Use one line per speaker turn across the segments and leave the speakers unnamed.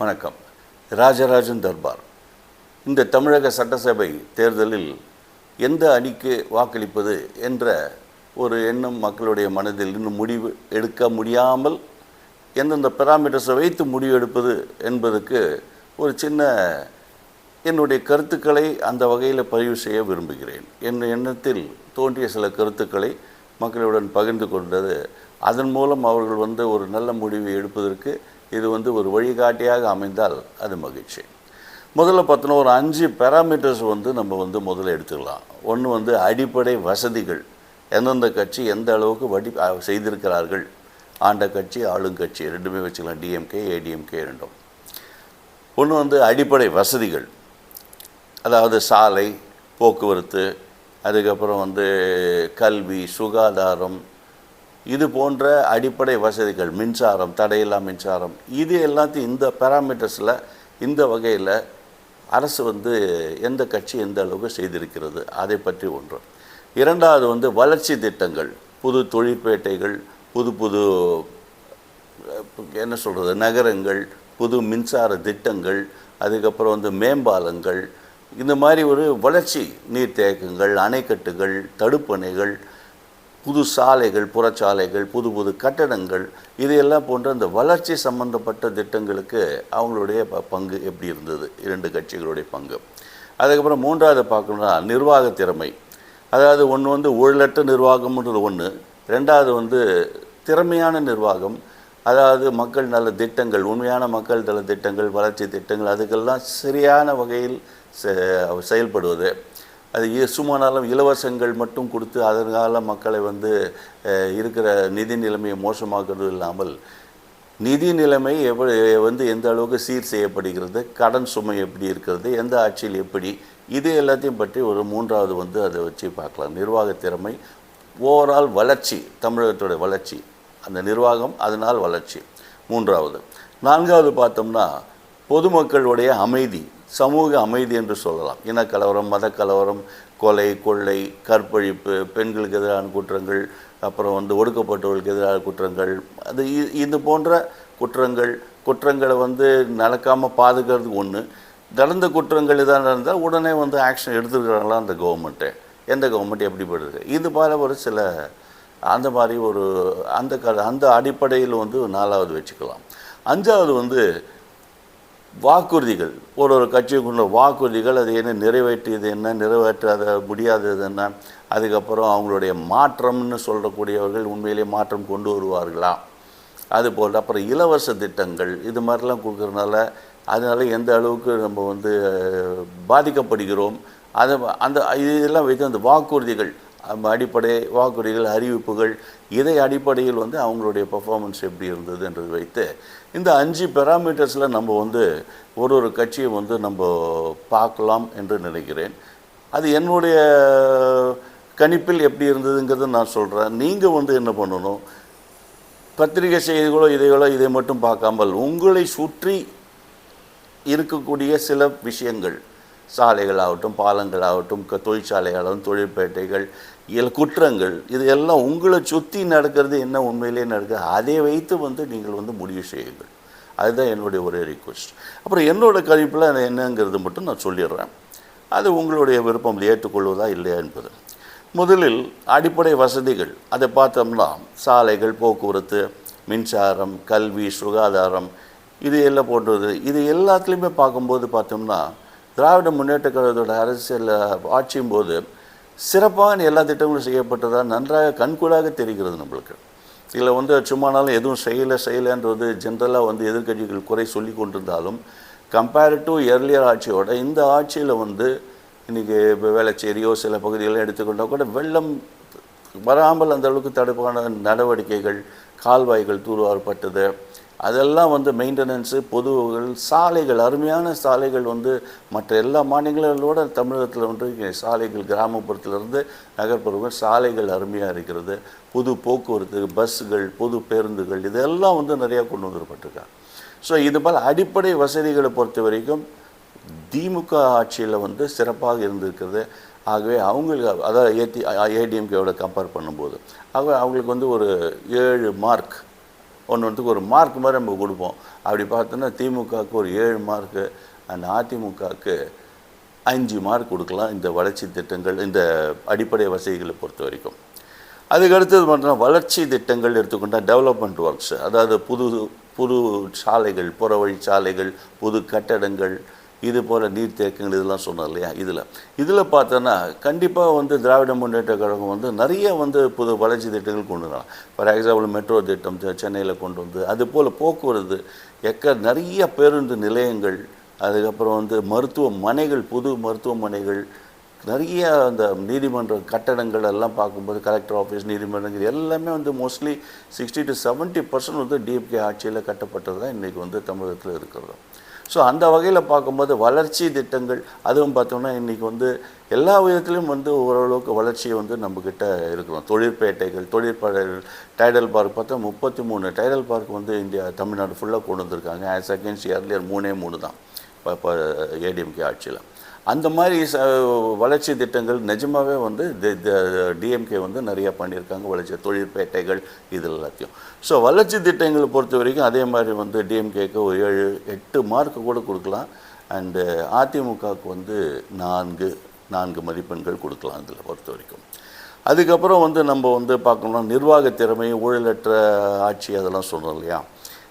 வணக்கம். ராஜராஜன் தர்பார். இந்த தமிழக சட்டசபை தேர்தலில் எந்த அணிக்கு வாக்களிப்பது என்ற ஒரு எண்ணம் மக்களுடைய மனதில் இன்னும் முடிவு எடுக்க முடியாமல் எந்தெந்த பெராமீட்டர்ஸை வைத்து முடிவு எடுப்பது என்பதற்கு ஒரு சின்ன என்னுடைய கருத்துக்களை அந்த வகையில் பதிவு செய்ய விரும்புகிறேன். என் எண்ணத்தில் தோன்றிய சில கருத்துக்களை மக்களுடன் பகிர்ந்து கொண்டது. அதன் மூலம் அவர்கள் ஒரு நல்ல முடிவை எடுப்பதற்கு இது ஒரு வழிகாட்டியாக அமைந்தால் அது மகிழ்ச்சி. முதல்ல பார்த்தோன்னா ஒரு 5 பேராமீட்டர்ஸ் நம்ம முதல்ல எடுத்துக்கலாம். ஒன்று அடிப்படை வசதிகள். எந்தெந்த கட்சி எந்த அளவுக்கு செய்திருக்கிறார்கள். ஆண்ட கட்சி ஆளுங்கட்சி ரெண்டுமே வச்சுக்கலாம். டிஎம்கே ஏடிஎம்கே ரெண்டும். ஒன்று அடிப்படை வசதிகள், அதாவது சாலை, போக்குவரத்து, அதுக்கப்புறம் கல்வி, சுகாதாரம், இது போன்ற அடிப்படை வசதிகள், மின்சாரம், தடையில்லா மின்சாரம், இது எல்லாத்தையும் இந்த பேராமீட்டர்ஸில் இந்த வகையில் அரசு எந்த கட்சி எந்த அளவுக்கு செய்திருக்கிறது அதை பற்றி ஒன்று. இரண்டாவது வளர்ச்சி திட்டங்கள், புது தொழிற்பேட்டைகள், புது என்ன சொல்கிறது நகரங்கள், புது மின்சார திட்டங்கள், அதுக்கப்புறம் மேம்பாலங்கள், இந்த மாதிரி ஒரு வளர்ச்சி, நீர்த்தேக்கங்கள், அணைக்கட்டுகள், தடுப்பணைகள், புது சாலைகள், புறச்சாலைகள், புது கட்டடங்கள், இதையெல்லாம் போன்ற அந்த வளர்ச்சி சம்பந்தப்பட்ட திட்டங்களுக்கு அவங்களுடைய பங்கு எப்படி இருந்தது, 2 கட்சிகளுடைய பங்கு. அதுக்கப்புறம் மூன்றாவது பார்க்கணுன்னா நிர்வாக திறமை. அதாவது ஒன்று ஊழலற்ற நிர்வாகம்ன்றது ஒன்று. ரெண்டாவது திறமையான நிர்வாகம். அதாவது மக்கள் நல திட்டங்கள், உண்மையான மக்கள் நல திட்டங்கள், வளர்ச்சி திட்டங்கள், அதுக்கெல்லாம் சரியான வகையில் செயல்படுவது. அது சும்மானாலும் இலவசங்கள் மட்டும் கொடுத்து அதனால் மக்களை இருக்கிற நிதி நிலைமையை மோசமாக்குறது இல்லாமல் நிதி நிலைமை எந்த அளவுக்கு சீர் செய்யப்படுகிறது, கடன் சுமை எப்படி இருக்கிறது, எந்த ஆட்சியில் எப்படி, இது எல்லாத்தையும் பற்றி ஒரு மூன்றாவது அதை வச்சு பார்க்கலாம். நிர்வாக திறமை, ஓவரால் வளர்ச்சி, தமிழகத்துடைய வளர்ச்சி, அந்த நிர்வாகம், அதனால் வளர்ச்சி மூன்றாவது. நான்காவது பார்த்தோம்னா பொதுமக்களுடைய அமைதி, சமூக அமைதி என்று சொல்லலாம். இனக்கலவரம், மத கலவரம், கொலை, கொள்ளை, கற்பழிப்பு, பெண்களுக்கு எதிரான குற்றங்கள், அப்புறம் ஒடுக்கப்பட்டவர்களுக்கு எதிரான குற்றங்கள், அது இது போன்ற குற்றங்களை நடக்காமல் பாதுகாக்கிறதுக்கு ஒன்று. நடந்த குற்றங்கள் இதாக நடந்தால் உடனே ஆக்ஷன் எடுத்துருக்கிறாங்களா அந்த கவர்மெண்ட்டு, எந்த கவர்மெண்ட் எப்படிப்படுது, இது போல ஒரு சில அந்த மாதிரி ஒரு அந்த அடிப்படையில் நாலாவது வச்சுக்கலாம். அஞ்சாவது வாக்குறுதிகள். ஒரு கட்சிக்கு உள்ள வாக்குறுதிகள், அது என்ன நிறைவேற்றியது என்ன, நிறைவேற்றாத முடியாதது என்ன, அதுக்கப்புறம் அவங்களுடைய மாற்றம்னு சொல்லக்கூடியவர்கள் உண்மையிலே மாற்றம் கொண்டு வருவார்களா, அதுபோல் அப்புறம் இலவச திட்டங்கள், இது மாதிரிலாம் கொடுக்குறதுனால அதனால் எந்த அளவுக்கு நம்ம பாதிக்கப்படுகிறோம், இதெல்லாம் வைத்து அந்த வாக்குறுதிகள், அடிப்படை வாக்குறுதிகள், அறிவிப்புகள், இதை அடிப்படையில் அவங்களுடைய பெர்ஃபார்மன்ஸ் எப்படி இருந்தது என்றது வைத்து இந்த 5 பேராமீட்டர்ஸில் நம்ம ஒரு கட்சியை நம்ம பார்க்கலாம் என்று நினைக்கிறேன். அது என்னுடைய கணிப்பில் எப்படி இருந்ததுங்கிறத நான் சொல்கிறேன். நீங்கள் என்ன பண்ணணும், பத்திரிகை செய்திகளோ இதை மட்டும் பார்க்காமல் உங்களை சுற்றி இருக்கக்கூடிய சில விஷயங்கள், சாலைகள் ஆகட்டும், பாலங்கள் ஆகட்டும், தொழிற்சாலையாகட்டும், தொழிற்பேட்டைகள், குற்றங்கள், இது எல்லாம் உங்களை சுற்றி நடக்கிறது என்ன உண்மையிலே நடக்குது, அதை வைத்து நீங்கள் முடிவு செய்யுங்கள். அதுதான் என்னுடைய ஒரே ரிக்வெஸ்ட். அப்புறம் என்னோடய கணிப்பில் என்னங்கிறது மட்டும் நான் சொல்லிடுறேன். அது உங்களுடைய விருப்பம் ஏற்றுக்கொள்வதா இல்லையா என்பது. முதலில் அடிப்படை வசதிகள், அதை பார்த்தோம்னா சாலைகள், போக்குவரத்து, மின்சாரம், கல்வி, சுகாதாரம், இது எல்லாம் போன்றது. இது எல்லாத்துலேயுமே பார்க்கும்போது பார்த்தோம்னா திராவிட முன்னேற்ற கழகத்தோட அரசியல் ஆட்சியும் போது சிறப்பான எல்லா திட்டங்களும் செய்யப்பட்டதாக நன்றாக கண்கூடாக தெரிகிறது நம்மளுக்கு. இதில் சும்மானாலும் எதுவும் செய்யலைன்றது ஜென்ரலாக எதிர்கட்சிகள் குறை சொல்லி கொண்டிருந்தாலும் கம்பேர்ட் டு எர்லியர் ஆட்சியோட இந்த ஆட்சியில் இன்றைக்கி வேளச்சேரியோ சில பகுதிகளெலாம் எடுத்துக்கொண்டால் கூட வெள்ளம் வராமல் அந்த அளவுக்கு தடுப்பான நடவடிக்கைகள், கால்வாய்கள் தூர்வாரப்பட்டது, அதெல்லாம் மெயின்டெனன்ஸு, பொதுவுகள், சாலைகள், அருமையான சாலைகள் மற்ற எல்லா மாநிலங்களோட தமிழகத்தில் சாலைகள் கிராமப்புறத்திலிருந்து நகர்ப்புறங்கள் சாலைகள் அருமையாக இருக்கிறது. புது போக்குவரத்து, பஸ்ஸுகள், பொது பேருந்துகள், இதெல்லாம் நிறையா கொண்டு வந்துடப்பட்டிருக்காங்க. ஸோ இது போல் அடிப்படை வசதிகளை பொறுத்த வரைக்கும் திமுக ஆட்சியில் சிறப்பாக இருந்திருக்கிறது. ஆகவே அவங்களுக்கு அதாவது ஏடிஎம்கேவோட கம்பேர் பண்ணும்போது அவங்களுக்கு ஒரு 7 மார்க் ஒன்றுக்கு ஒரு மார்க் மாதிரி நம்ம கொடுப்போம். அப்படி பார்த்தோன்னா திமுகவுக்கு ஒரு 7 மார்க்கு, அண்ட் அதிமுகவுக்கு 5 மார்க் கொடுக்கலாம் இந்த வளர்ச்சி திட்டங்கள், இந்த அடிப்படை வசதிகளை பொறுத்த வரைக்கும். அதுக்கு அடுத்தது பார்த்தோன்னா வளர்ச்சி திட்டங்கள் எடுத்துக்கொண்டால் டெவலப்மெண்ட் ஒர்க்ஸ், அதாவது புது சாலைகள், புறவழி சாலைகள், புது கட்டடங்கள், இது போல் நீர்த்தேக்கங்கள், இதெல்லாம் சொன்னோம் இல்லையா. இதில் பார்த்தோன்னா கண்டிப்பாக வந்து திராவிட முன்னேற்ற கழகம் வந்து நிறைய வந்து புது வளர்ச்சி திட்டங்கள் கொண்டு வரலாம். ஃபார் எக்ஸாம்பிள் மெட்ரோ திட்டம் சென்னையில் கொண்டு வந்து, அது போல் போக்குவரத்து, நிறைய பேருந்து நிலையங்கள், அதுக்கப்புறம் வந்து மருத்துவமனைகள், புது மருத்துவமனைகள், நிறைய அந்த நீதிமன்ற கட்டடங்கள் எல்லாம் பார்க்கும்போது கலெக்டர் ஆஃபீஸ், நீதிமன்றங்கள் எல்லாமே வந்து மோஸ்ட்லி 60 to 70% வந்து டிஎம்கே ஆட்சியில் கட்டப்பட்டது தான் இன்றைக்கி வந்து தமிழகத்தில் இருக்கிறது. ஸோ அந்த வகையில் பார்க்கும்போது வளர்ச்சி திட்டங்கள், அதுவும் பார்த்தோம்னா இன்றைக்கி வந்து எல்லா விதத்துலேயும் வந்து ஓரளவுக்கு வளர்ச்சியை வந்து நம்மக்கிட்ட இருக்கிறோம். தொழிற்பேட்டைகள், டைடல் பார்க் பார்த்தா 33 டைடல் பார்க் வந்து தமிழ்நாடு ஃபுல்லாக கொண்டு வந்திருக்காங்க. ஆஸ் அகேன்ஸ்ட் இயர்லியர் 3 தான் இப்போ ஏடிஎம்கே ஆட்சியில். அந்த மாதிரி வளர்ச்சி திட்டங்கள் நிஜமாகவே வந்து டிஎம்கே வந்து நிறையா பண்ணியிருக்காங்க, வளர்ச்சி தொழிற்பேட்டைகள் இது எல்லாத்தையும். ஸோ வளர்ச்சி திட்டங்களை பொறுத்த வரைக்கும் அதே மாதிரி வந்து டிஎம்கேக்கு ஒரு 7-8 மார்க் கூட கொடுக்கலாம். அண்டு அதிமுகவுக்கு வந்து 4 மதிப்பெண்கள் கொடுக்கலாம் இதில் பொறுத்த வரைக்கும். அதுக்கப்புறம் வந்து நம்ம வந்து பார்க்கணும்னா நிர்வாக திறமை, ஊழலற்ற ஆட்சி, அதெல்லாம் சொல்கிறோம் இல்லையா.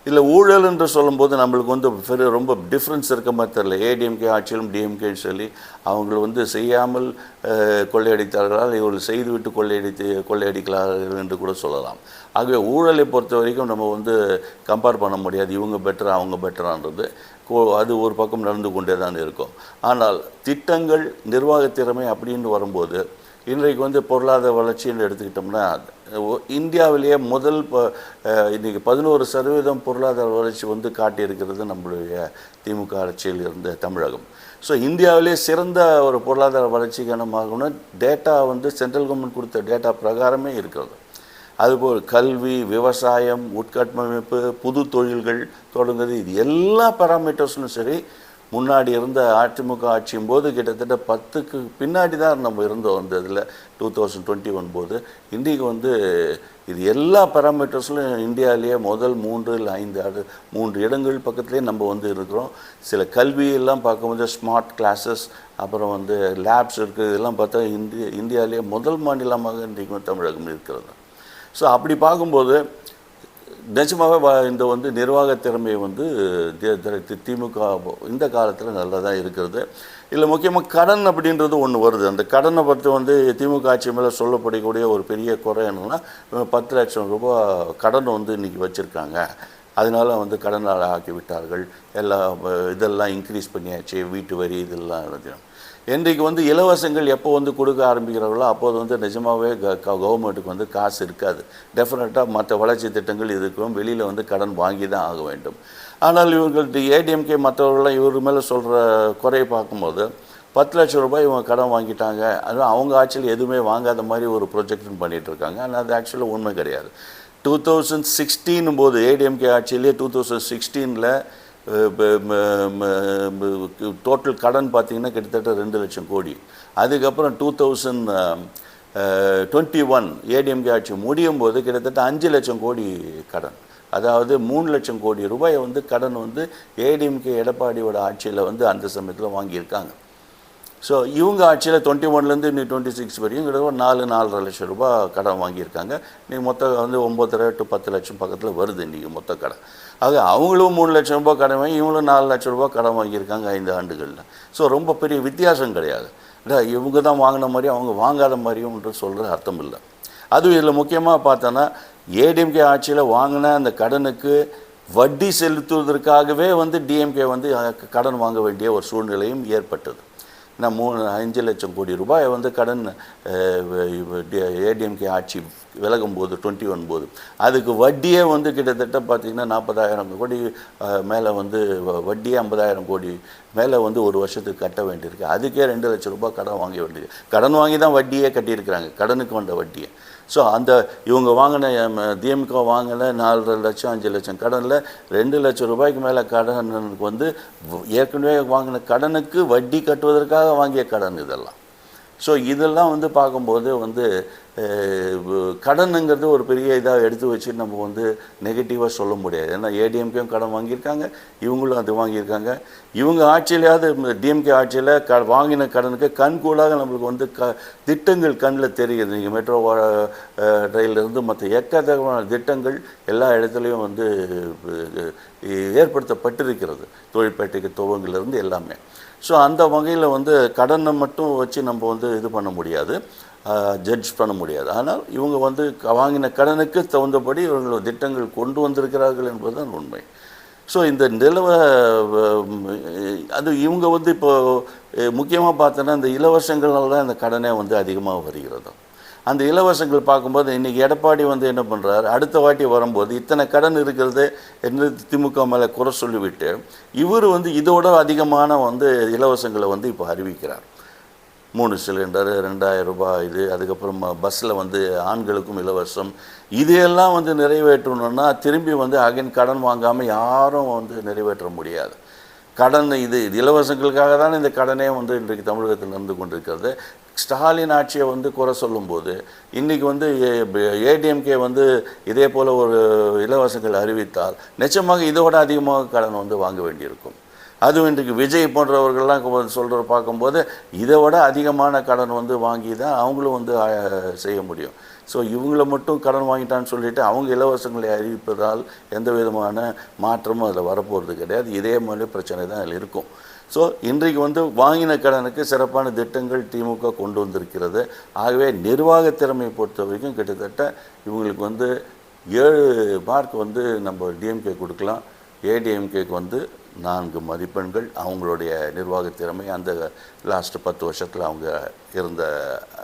இதில் ஊழல் என்று சொல்லும்போது நம்மளுக்கு வந்து ரொம்ப டிஃப்ரென்ஸ் இருக்க மாதிரி தெரியல. ஏடிஎம்கே ஆட்சியிலும் டிஎம்கேன்னு சொல்லி அவங்க வந்து செய்யாமல் கொள்ளையடித்தார்களால் இவர்கள் செய்துவிட்டு கொள்ளையடிக்கிறார்கள் என்று கூட சொல்லலாம். ஆகவே ஊழலை பொறுத்த வரைக்கும் நம்ம வந்து கம்பேர் பண்ண முடியாது, இவங்க பெட்டரா அவங்க பெட்டரான்றது. அது ஒரு பக்கம் நடந்து கொண்டே தான் இருக்கும். ஆனால் திட்டங்கள், நிர்வாக திறமை அப்படின்னு வரும்போது இன்றைக்கு வந்து பொருளாதார வளர்ச்சின்னு எடுத்துக்கிட்டோம்னா இந்தியாவிலேயே இன்றைக்கி 11% பொருளாதார வளர்ச்சி வந்து காட்டியிருக்கிறது நம்மளுடைய திமுக ஆட்சியில் இருந்த தமிழகம். ஸோ இந்தியாவிலே சிறந்த ஒரு பொருளாதார வளர்ச்சிக்கான டேட்டா வந்து சென்ட்ரல் கவர்மெண்ட் கொடுத்த டேட்டா பிரகாரமே இருக்கிறது. அதுபோல் கல்வி, விவசாயம், உட்கட்டமைப்பு, புது தொழில்கள் தொடங்குது, இது எல்லா பேராமீட்டர்ஸ்லும் சரி முன்னாடி இருந்த அதிமுக ஆட்சியும் போது கிட்டத்தட்ட 10க்கு பின்னாடி தான் நம்ம இருந்தோம். வந்து இதில் 2021 போது இன்றைக்கு வந்து இது எல்லா பேராமீட்டர்ஸ்லையும் இந்தியாவிலேயே முதல் 3 இல்லை 3 இடங்கள் பக்கத்துலேயே நம்ம வந்து இருக்கிறோம். சில கல்வியெல்லாம் பார்க்கும்போது ஸ்மார்ட் கிளாஸஸ், அப்புறம் வந்து லேப்ஸ் இருக்குது, இதெல்லாம் பார்த்தா இந்தியாவிலேயே முதல் மாநிலமாக இன்றைக்கு தமிழகம் இருக்கிறது. ஸோ அப்படி பார்க்கும்போது நிஜமாகவே இந்த வந்து நிர்வாக திறமை வந்து திமுக இந்த காலத்தில் நல்லா தான் இருக்கிறது. இதில் முக்கியமாக கடன் அப்படின்றது ஒன்று வருது. அந்த கடனை பற்றி வந்து திமுக ஆட்சி மேலே சொல்லப்படக்கூடிய ஒரு பெரிய குறை என்னென்னா 10 லட்சம் ரூபாய் கடன் வந்து இன்றைக்கி வச்சுருக்காங்க, அதனால வந்து கடனால் ஆக்கி விட்டார்கள், இதெல்லாம் இன்க்ரீஸ் பண்ணியாச்சு, வீட்டு வரி இதெல்லாம் எழுதிடும். இன்றைக்கு வந்து இலவசங்கள் எப்போ வந்து கொடுக்க ஆரம்பிக்கிறார்களோ அப்போது வந்து நிஜமாகவே கவர்மெண்ட்டுக்கு வந்து காசு இருக்காது. டெஃபினட்டாக மற்ற வளர்ச்சி திட்டங்கள் இதுக்கும் வெளியில் வந்து கடன் வாங்கி தான் ஆக வேண்டும். ஆனால் இவர்கள் ஏடிஎம்கே மற்றவர்கள்லாம் இவர் மேலே சொல்கிற குறையை பார்க்கும்போது 10 லட்சம் ரூபாய் இவங்க கடன் வாங்கிட்டாங்க, அதுவும் அவங்க ஆட்சியில் எதுவுமே வாங்காத மாதிரி ஒரு ப்ரொஜெக்ஷன் பண்ணிகிட்டு இருக்காங்க. ஆனால் அது ஆக்சுவலாக உண்மை கிடையாது. 2016 போது ஏடிஎம்கே ஆட்சியிலே 2016 டோட்டல் கடன் பார்த்திங்கன்னா கிட்டத்தட்ட 2 லட்சம் கோடி. அதுக்கப்புறம் 2021 ஏடிஎம்கே ஆட்சி முடியும் போது கிட்டத்தட்ட 5 லட்சம் கோடி கடன், அதாவது 3 லட்சம் கோடி ரூபாயை வந்து கடன் வந்து ஏடிஎம்கே எடப்பாடியோட ஆட்சியில் வந்து அந்த சமயத்தில் வாங்கியிருக்காங்க. ஸோ இவங்க ஆட்சியில் 21லேருந்து இன்னும் 26 வரையும் கிட்டத்தட்ட 4-4.5 லட்சம் ரூபா கடன் வாங்கியிருக்காங்க. இன்றைக்கி மொத்தம் வந்து 9.5 to 10 லட்சம் பக்கத்தில் வருது இன்றைக்கி மொத்த கடன். ஆக அவங்களும் 3 லட்சம் ரூபாய் கடன் வாங்கி இவங்களும் 4 லட்சம் ரூபாய் கடன் வாங்கியிருக்காங்க 5 ஆண்டுகளில். ஸோ ரொம்ப பெரிய வித்தியாசம் கிடையாது. இவங்க தான் வாங்கின மாதிரியும் அவங்க வாங்காத மாதிரியும் சொல்கிற அர்த்தம் இல்லை. அதுவும் இதில் முக்கியமாக பார்த்தோன்னா ஏடிஎம்கே ஆட்சியில் வாங்கின அந்த கடனுக்கு வட்டி செலுத்துவதற்காகவே வந்து டிஎம்கே வந்து கடன் வாங்க வேண்டிய ஒரு சூழ்நிலையும் ஏற்பட்டது. நான் 5 லட்சம் கோடி ரூபாய் வந்து கடன் ஏடிஎம்கே ஆட்சி விலகும் போது 21 போது அதுக்கு வட்டியே வந்து கிட்டத்தட்ட பார்த்திங்கன்னா 40,000 கோடி மேலே வந்து வட்டியே 50,000 கோடி மேலே வந்து ஒரு வருஷத்துக்கு கட்ட வேண்டியிருக்கு. அதுக்கே 2 லட்சம் ரூபாய் கடன் வாங்க வேண்டியது, கடன் வாங்கி தான் வட்டியே கட்டியிருக்கிறாங்க, கடனுக்கு வந்த வட்டியை. ஸோ அந்த இவங்க வாங்கின திமுக வாங்கின 4 லட்சம் 5 லட்சம் கடனில் 2 லட்சம் ரூபாய்க்கு மேலே கடனுக்கு வந்து ஏற்கனவே வாங்கின கடனுக்கு வட்டி கட்டுவதற்காக வாங்கிய கடன் இதெல்லாம். ஸோ இதெல்லாம் வந்து பார்க்கும்போது வந்து கடனுங்கிறது ஒரு பெரிய இதாக எடுத்து வச்சு நம்ம வந்து நெகட்டிவாக சொல்ல முடியாது. ஏன்னா ஏடிஎம்கேயும் கடன் வாங்கியிருக்காங்க, இவங்களும் அது வாங்கியிருக்காங்க. இவங்க ஆட்சியிலையாவது டிஎம்கே ஆட்சியில் வாங்கின கடனுக்கு கண்கூடாக நம்மளுக்கு வந்து திட்டங்கள் கண்ணில் தெரியுது. நீங்கள் மெட்ரோ ரயிலிருந்து மற்ற எக்கத்தக்கமான திட்டங்கள் எல்லா இடத்துலையும் வந்து ஏற்படுத்தப்பட்டிருக்கிறது, தொழிற்பேட்டைக்கு துவங்கிலிருந்து எல்லாமே. ஸோ அந்த வகையில் வந்து கடனை மட்டும் வச்சு நம்ம வந்து இது பண்ண முடியாது, ஜட்ஜ் பண்ண முடியாது. ஆனால் இவங்க வந்து வாங்கின கடனுக்கு தகுந்தபடி இவர்கள் திட்டங்கள் கொண்டு வந்திருக்கிறார்கள் என்பது தான் உண்மை. ஸோ இந்த அது இவங்க வந்து இப்போ முக்கியமாக பார்த்தோன்னா இந்த இலவசங்களால் தான் இந்த கடனே வந்து அதிகமாக வருகிறது. அந்த இலவசங்கள் பார்க்கும்போது இன்றைக்கி எடப்பாடி வந்து என்ன பண்ணுறாரு, அடுத்த வாட்டி வரும்போது இத்தனை கடன் இருக்கிறது என்று திமுக மேலே குறை சொல்லிவிட்டு இவர் வந்து இதோட அதிகமான வந்து இலவசங்களை வந்து இப்போ அறிவிக்கிறார். 3 சிலிண்டர் 2000 ரூபாய் இது, அதுக்கப்புறம் பஸ்ஸில் வந்து ஆண்களுக்கும் இலவசம். இதையெல்லாம் வந்து நிறைவேற்றணுன்னா திரும்பி வந்து அகைன் கடன் வாங்காமல் யாரும் வந்து நிறைவேற்ற முடியாது. கடன் இது இலவசங்களுக்காக தான் இந்த கடனே வந்து இன்றைக்கு தமிழகத்தில் நடந்து கொண்டிருக்கிறது. ஸ்டாலின் ஆட்சியை வந்து குறை சொல்லும்போது இன்றைக்கி வந்து ஏடிஎம்கே வந்து இதே போல் ஒரு இலவசங்கள் அறிவித்தால் நிச்சயமாக இதோட அதிகமாக கடன் வந்து வாங்க வேண்டியிருக்கும். அதுவும் இன்றைக்கு விஜய் போன்றவர்கள்லாம் சொல்கிற பார்க்கும்போது இதை விட அதிகமான கடன் வந்து வாங்கி தான் அவங்களும் வந்து செய்ய முடியும். ஸோ இவங்கள மட்டும் கடன் வாங்கிட்டான்னு சொல்லிவிட்டு அவங்க இலவசங்களை அறிவிப்பதால் எந்த விதமான மாற்றமும் அதில் வரப்போகிறது கிடையாது. இதே மாதிரி பிரச்சனை தான் அதில் இருக்கும். ஸோ இன்றைக்கு வந்து வாங்கின கடனுக்கு சிறப்பான திட்டங்கள் திமுக கொண்டு வந்திருக்கிறது. ஆகவே நிர்வாக திறமையை பொறுத்த வரைக்கும் கிட்டத்தட்ட இவங்களுக்கு வந்து 7 மார்க் வந்து நம்ம டிஎம்கே கொடுக்கலாம், ஏடிஎம்கேக்கு வந்து 4 மதிப்பெண்கள். அவங்களுடைய நிர்வாக திறமை அந்த லாஸ்ட்டு 10 வருஷத்தில் அவங்க இருந்த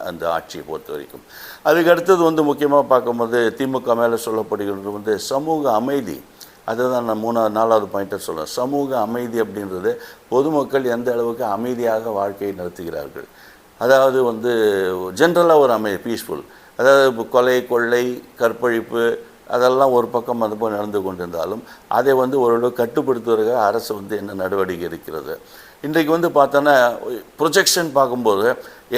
அந்த ஆட்சியை பொறுத்த வரைக்கும். அதுக்கு அடுத்தது வந்து முக்கியமாக பார்க்கும்போது திமுக மேலே சொல்லப்படுகிறது வந்து சமூக அமைதி. அதுதான் நான் 4வது பாயிண்ட்டை சொல்கிறேன். சமூக அமைதி அப்படின்றது பொதுமக்கள் எந்த அளவுக்கு அமைதியாக வாழ்க்கையை நடத்துகிறார்கள். அதாவது வந்து ஜென்ரலாக ஒரு பீஸ்ஃபுல், அதாவது கொலை கொள்ளை கற்பழிப்பு அதெல்லாம் ஒரு பக்கம் அது போல் நடந்து கொண்டிருந்தாலும் அதை வந்து ஓரளவு கட்டுப்படுத்துவதற்காக அரசு வந்து என்ன நடவடிக்கை இருக்கிறது. இன்றைக்கு வந்து பார்த்தோன்னா ப்ரொஜெக்ஷன் பார்க்கும்போது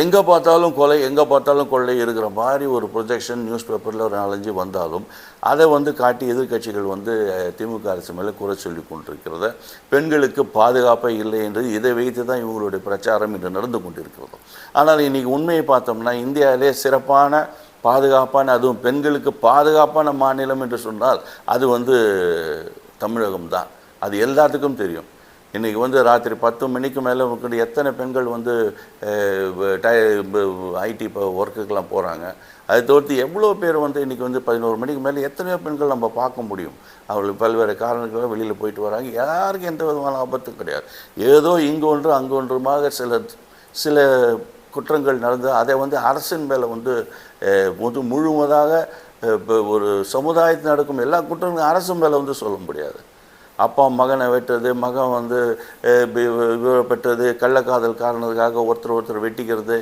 எங்கே பார்த்தாலும் கொலை எங்கே பார்த்தாலும் கொள்ளை இருக்கிற மாதிரி ஒரு ப்ரொஜெக்ஷன் நியூஸ் பேப்பரில் ஒரு 4-5 வந்தாலும் அதை வந்து காட்டி எதிர்க்கட்சிகள் வந்து திமுக அரசு மேலே குறை சொல்லி கொண்டிருக்கிறது. பெண்களுக்கு பாதுகாப்பே இல்லை என்று இதை வைத்து தான் இவங்களுடைய பிரச்சாரம் இன்று நடந்து கொண்டிருக்கிறது. ஆனால் இன்றைக்கி உண்மையை பார்த்தோம்னா இந்தியாவிலே சிறப்பான பாதுகாப்பான, அதுவும் பெண்களுக்கு பாதுகாப்பான மாநிலம் என்று சொன்னால் அது வந்து தமிழகம்தான். அது எல்லாத்துக்கும் தெரியும். இன்றைக்கி வந்து ராத்திரி 10 மணிக்கு மேலே எத்தனை பெண்கள் வந்து ஐடி ஒர்க்குக்கெலாம் போகிறாங்க. அதை தவிர்த்து எவ்வளோ பேர் வந்து இன்றைக்கி வந்து 11 மணிக்கு மேலே எத்தனையோ பெண்கள் நம்ம பார்க்க முடியும். அவங்களுக்கு பல்வேறு காரணங்களாக வெளியில் போயிட்டு வராங்க. யாருக்கும் எந்த விதமான ஆபத்தும் கிடையாது. ஏதோ இங்கே ஒன்று அங்கே ஒன்றுமாக சில குற்றங்கள் நடந்து அதை வந்து அரசின் மேலே வந்து முழுவதாக ஒரு சமுதாயத்தில் நடக்கும் எல்லா குற்றங்களும் அரசு மேலே வந்து சொல்ல முடியாது. அப்பா மகனை வெட்டுறது, மகன் வந்து விவரப்பட்டது, கள்ளக்காதல் காரணத்துக்காக ஒருத்தர் வெட்டிக்கிறது,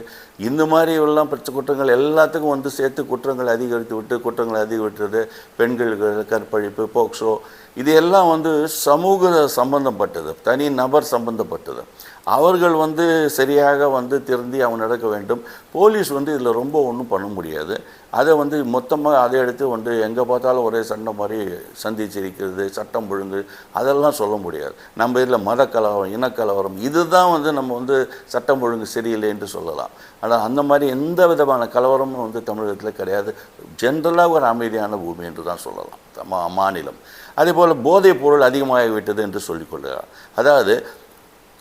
இந்த மாதிரி எல்லாம் குற்றங்கள் எல்லாத்துக்கும் வந்து சேர்த்து குற்றங்களை அதிகரித்து பெண்களுக்கு கற்பழிப்பு, போக்சோ, இது எல்லாம் வந்து சமூக சம்பந்தப்பட்டது, தனி நபர் சம்பந்தப்பட்டது. அவர்கள் வந்து சரியாக வந்து திருந்தி அவங்க நடக்க வேண்டும். போலீஸ் வந்து இதில் ரொம்ப ஒன்றும் பண்ண முடியாது. அதை வந்து மொத்தமாக அதை எடுத்து வந்து எங்கே பார்த்தாலும் ஒரே சண்டை மாதிரி சந்திச்சிருக்கிறது, சட்டம் ஒழுங்கு அதெல்லாம் சொல்ல முடியாது. நம்ம இதில் மதக்கலவரம், இனக்கலவரம், இதுதான் வந்து நம்ம வந்து சட்டம் ஒழுங்கு சரியில்லை என்று சொல்லலாம். ஆனால் அந்த மாதிரி எந்த விதமான கலவரமும் வந்து தமிழகத்தில் கிடையாது. ஜென்ரலாக ஒரு அமைதியான பூமி என்று தான் சொல்லலாம் மாநிலம். அதே போல் போதைப் பொருள் அதிகமாகிவிட்டது என்று சொல்லிக்கொள்கிறார்.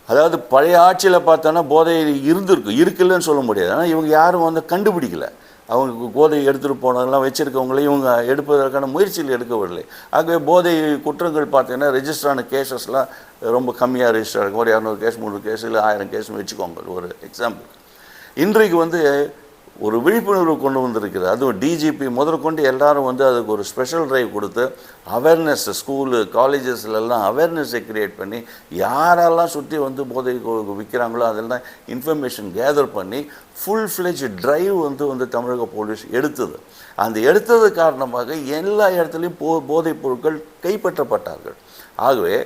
அதாவது பழைய ஆட்சியில் பார்த்தோன்னா போதை இருக்குல்லன்னு சொல்ல முடியாது. ஆனால் இவங்க யாரும் வந்து கண்டுபிடிக்கல. அவங்க போதை எடுத்துகிட்டு போனதெல்லாம் வச்சுருக்கவங்களே இவங்க எடுப்பதற்கான முயற்சியில் எடுக்கவில்லை. ஆகவே போதை குற்றங்கள் பார்த்தீங்கன்னா ரெஜிஸ்டரான கேசஸ்லாம் ரொம்ப கம்மியாக ரெஜிஸ்டர் இருக்கும். ஒரு 200 கேஸ் 300 கேஸ் இல்லை 1000 கேஸ்னு வச்சுக்கோங்க ஒரு எக்ஸாம்பிள். இன்றைக்கு வந்து ஒரு விழிப்புணர்வு கொண்டு வந்திருக்கிறது. அதுவும் டிஜிபி முதற்கொண்டு எல்லாரும் வந்து அதுக்கு ஒரு ஸ்பெஷல் ட்ரைவ் கொடுத்து அவேர்னஸ், ஸ்கூலு காலேஜஸ்லாம் அவேர்னஸை க்ரியேட் பண்ணி யாரெல்லாம் சுற்றி வந்து போதை விற்கிறாங்களோ அதெல்லாம் இன்ஃபர்மேஷன் கேதர் பண்ணி ஃபுல் ஃப்ளெஜ் ட்ரைவ் வந்து தமிழக போலீஸ் எடுத்தது. அந்த எடுத்தது காரணமாக எல்லா இடத்துலையும் போதைப் பொருட்கள் கைப்பற்றப்பட்டார்கள். ஆகவே